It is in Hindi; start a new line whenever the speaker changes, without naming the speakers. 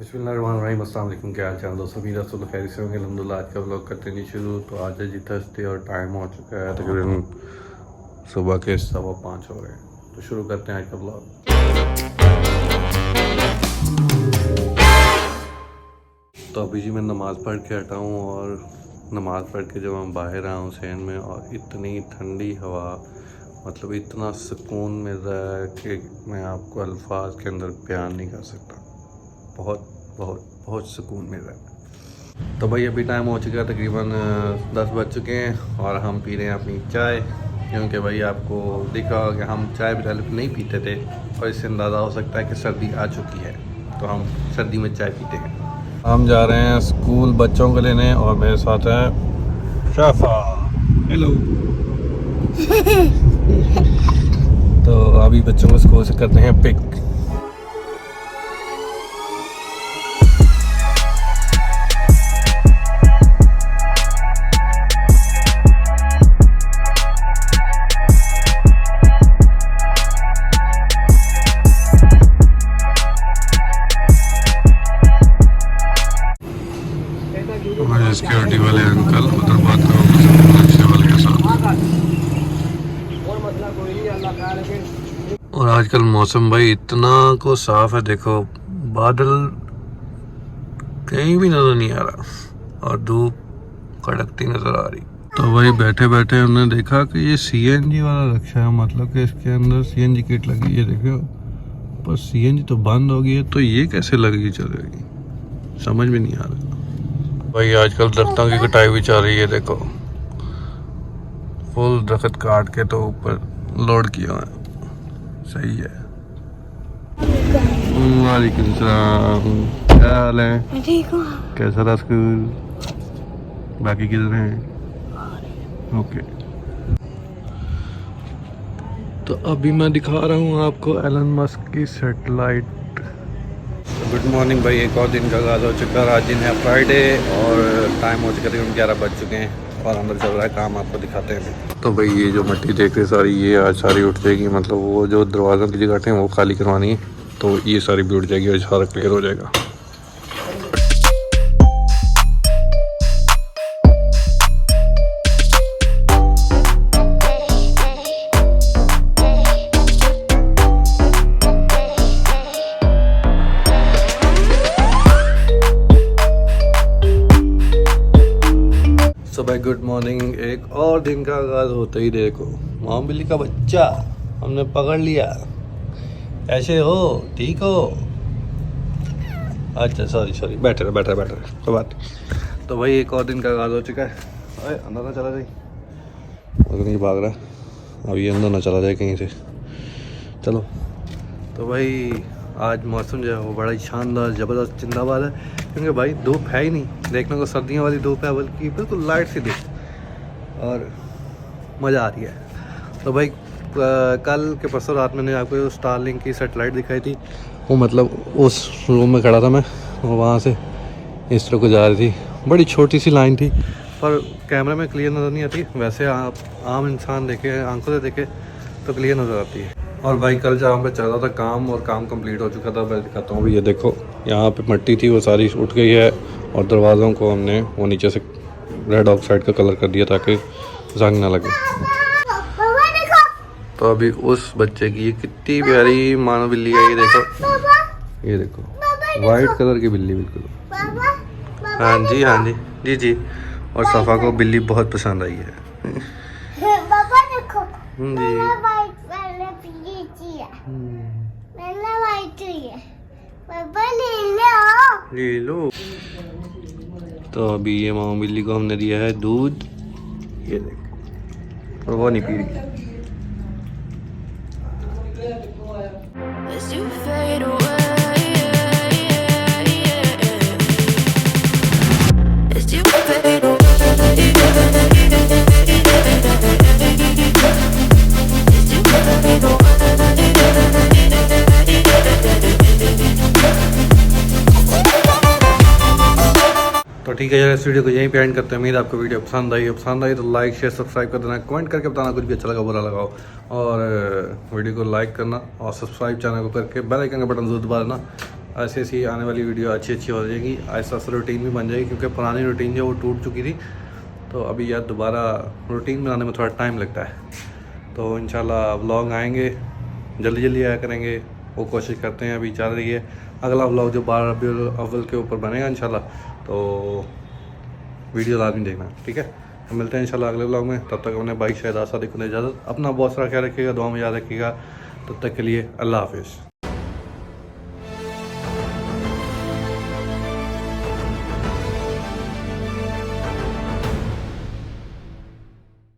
बिस्मिल्लाहिर्रहमानिर्रहीम, अस्सलाम वालेकुम। क्या हाल चाल दोस्तों, मेरा सब खैर से होंगे अल्हम्दुलिल्लाह। आज का व्लॉग करते हैं शुरू। तो आज है जी थर्सडे और टाइम हो चुका है तकरीबन सुबह के 5:15 हो रहे हैं। तो शुरू करते हैं आज का व्लॉग। तो अभी जी मैं नमाज़ पढ़ के हटा हूँ और नमाज़ पढ़ के जब मैं बाहर आया हूँ शहर में, और इतनी ठंडी हवा, मतलब इतना सुकून मिल रहा है कि मैं आपको अल्फाज के अंदर बयान नहीं कर सकता। बहुत बहुत बहुत सुकून मिल रहा है। तो भाई अभी टाइम हो चुका है, तकरीबन 10 बज चुके हैं और हम पी रहे हैं अपनी चाय, क्योंकि भाई आपको देखा होगा कि हम चाय पहले नहीं पीते थे, और इससे अंदाज़ा हो सकता है कि सर्दी आ चुकी है, तो हम सर्दी में चाय पीते हैं। हम जा रहे हैं स्कूल बच्चों को लेने, और मेरे साथ है शाफा। हेलो। तो अभी बच्चों को स्कूल से करते हैं पिक। सिक्योरिटी वाले अंकल उधर बात रिक्शे वाले के साथ। और आजकल मौसम भाई इतना को साफ है, देखो बादल कहीं भी नजर नहीं आ रहा और धूप कड़कती नजर आ रही। तो भाई बैठे बैठे उन्होंने देखा कि ये सीएनजी वाला रिक्शा है, मतलब कि इसके अंदर सीएनजी किट लगी है। देखो पर सीएनजी तो बंद हो गई है, तो ये कैसे लगी चलेगी, समझ में नहीं आ रहा। भाई आजकल दरख्तों की कटाई भी चल रही है, देखो फुल दरख्त काट के तो ऊपर लोड किया है। सही है। वालेकुम सलाम, क्या हाल है?
ठीक हूँ।
कैसा रहा स्कूल? बाकी किधर हैं? ओके। तो अभी मैं दिखा रहा हूँ आपको एलन मस्क की सैटेलाइट। गुड मॉर्निंग भाई, एक और दिन का आगाज़ हो चुका है। आज दिन है फ्राइडे और टाइम हो चुका है, 11 बज चुके हैं और अंदर चल रहा है काम, आपको दिखाते हैं। तो भाई ये जो मिट्टी देख रहे सारी, ये आज सारी उठ जाएगी, मतलब वो जो दरवाज़ों की जगह हैं वो खाली करवानी है, तो ये सारी भी उठ जाएगी और सारा क्लियर हो जाएगा। तो भाई गुड मॉर्निंग, एक और दिन का आगाज़ होते ही देखो माँ बिल्ली का बच्चा हमने पकड़ लिया। ऐसे हो, ठीक हो? अच्छा सॉरी बैठे रहे कोई बात नहीं। तो भाई एक और दिन का आगाज़ हो चुका है। अरे अंदर ना चला जाए, अगर नहीं भाग रहा, अब ये अंदर ना चला जाए कहीं से। चलो तो भाई आज मौसम जो है वो बड़ा ही शानदार ज़बरदस्त जिंदाबाद है, क्योंकि भाई धूप है ही नहीं देखने को, सर्दियों वाली धूप है, बल्कि बिल्कुल लाइट सी धूप और मज़ा आ रही है। तो भाई कल के परसों रात मैंने आपको स्टारलिंक की सैटेलाइट दिखाई थी, वो मतलब उस रूम में खड़ा था मैं, और वहाँ से इस तरह को जा रही थी। बड़ी छोटी सी लाइन थी पर कैमरे में क्लियर नज़र नहीं आती, वैसे आप आम इंसान देखे, आंखों से देखे तो क्लियर नज़र आती है। और भाई कल जहाँ पे चल रहा था काम, और काम कंप्लीट हो चुका था, मैं दिखाता हूँ। ये देखो यहाँ पे मिट्टी थी वो सारी उठ गई है, और दरवाज़ों को हमने वो नीचे से रेड ऑक्साइड का कलर कर दिया ताकि जंग ना लगे। तो अभी उस बच्चे की ये कितनी प्यारी मानो बिल्ली है, ये देखो वाइट कलर की बिल्ली बिल्कुल। हाँ जी जी। और सफ़ा को बिल्ली बहुत पसंद आई है जी। ले लो। तो अभी ये माँ बिल्ली को हमने दिया है दूध, ये देखो, और वो नहीं पी रही। तो ठीक है यार, इस वीडियो को यहीं पे एंड करते हैं। उम्मीद आपको वीडियो पसंद आई तो लाइक शेयर सब्सक्राइब कर देना, कमेंट करके बताना कुछ भी अच्छा लगा बुरा लगा हो, और वीडियो को लाइक करना और सब्सक्राइब चैनल को करके बेल आइकन का बटन जरूर दबा देना ऐसी ऐसी आने वाली वीडियो अच्छी अच्छी हो जाएगी, ऐसा ऐसा रूटीन भी बन जाएगी, क्योंकि पुरानी रूटीन जो वो टूट चुकी थी, तो अभी यार दोबारा रूटीन बनाने में थोड़ा टाइम लगता है। तो इंशाल्लाह व्लॉग आएंगे, जल्दी जल्दी आया करेंगे, वो कोशिश करते हैं, अभी चल रही है। अगला व्लॉग जो 12 रबीउल अव्वल के ऊपर बनेगा इंशाल्लाह, तो वीडियो लाजमी देखना, ठीक है। तो मिलते हैं इंशाल्लाह अगले व्लॉग में। तब तक अपने भाई शायद आसादी को इजाज़त, अपना बहुत सारा ख्याल रखिएगा, दुआ में याद रखिएगा। तब तक के लिए अल्लाह हाफिज़।